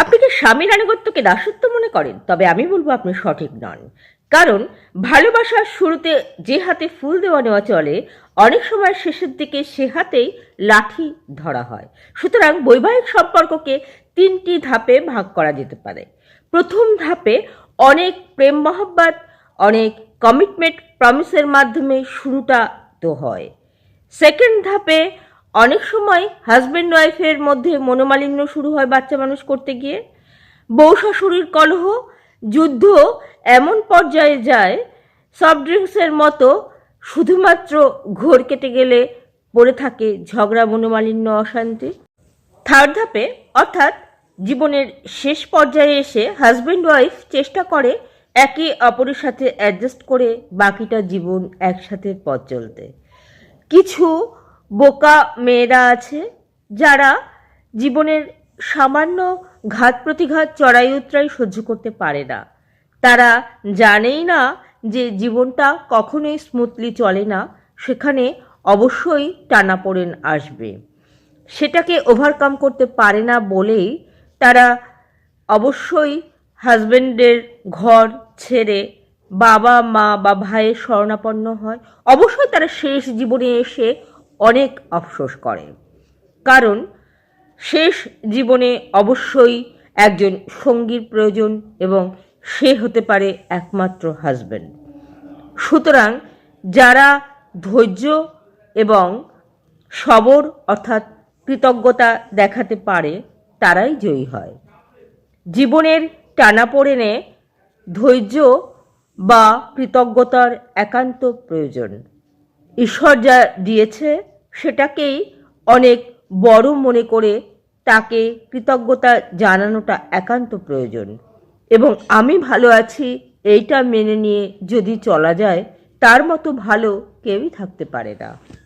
আপনি কি স্বামীর আনুগত্যকে দাসত্ব মনে করেন? তবে আমি বলবো আপনি সঠিক নন। কারণ ভালোবাসার শুরুতে যে হাতে ফুল দেওয়া নেওয়া চলে, অনেক সময় শেষের দিকে সে হাতেই লাঠি ধরা হয়। সুতরাং বৈবাহিক সম্পর্ককে 3টি ধাপে ভাগ করা যেতে পারে। প্রথম ধাপে অনেক প্রেম মহব্বত, অনেক কমিটমেন্ট প্রমিসের মাধ্যমে শুরুটা তো হয়। সেকেন্ড ধাপে অনেক সময় হাজব্যান্ড ওয়াইফের মধ্যে মনোমালিন্য শুরু হয় বাচ্চা মানুষ করতে গিয়ে। বউ শাশুড়ির কলহ, যুদ্ধ এমন পর্যায়ে যায় সফট ড্রিঙ্কসের মতো, শুধুমাত্র ঘোর কেটে গেলে পড়ে থাকে ঝগড়া, মনোমালিন্য, অশান্তি। থার্ড ধাপে অর্থাৎ জীবনের শেষ পর্যায়ে এসে হাজব্যান্ড ওয়াইফ চেষ্টা করে একে অপরের সাথে অ্যাডজাস্ট করে বাকিটা জীবন একসাথে পথ চলতে। কিছু বোকা মেয়েরা আছে যারা জীবনের সামান্য ঘাত প্রতিঘাত, চড়াই উতরাই সহ্য করতে পারে না। তারা জানেই না যে জীবনটা কখনোই স্মুথলি চলে না, সেখানে অবশ্যই টানাপোড়েন আসবে। সেটাকে ওভারকাম করতে পারে না বলেই তারা অবশ্যই হাজব্যান্ডের ঘর ছেড়ে বাবা মা বা ভাইয়ের শরণাপন্ন হয়। অবশ্যই তারা শেষ জীবনে এসে অনেক আফসোস করে, কারণ শেষ জীবনে অবশ্যই একজন সঙ্গীর প্রয়োজন এবং সে হতে পারে একমাত্র হাজব্যান্ড। সুতরাং যারা ধৈর্য এবং সবর অর্থাৎ কৃতজ্ঞতা দেখাতে পারে তারাই জয়ী হয়। জীবনের টানাপোড়েনে ধৈর্য বা কৃতজ্ঞতার একান্ত প্রয়োজন। ঈশ্বর যা দিয়েছে সেটাকেই অনেক বড় মনে করে তাকে কৃতজ্ঞতা জানানোটা একান্ত প্রয়োজন। এবং আমি ভালো আছি এইটা মেনে নিয়ে যদি চলা যায়, তার মতো ভালো কেউই থাকতে পারে না।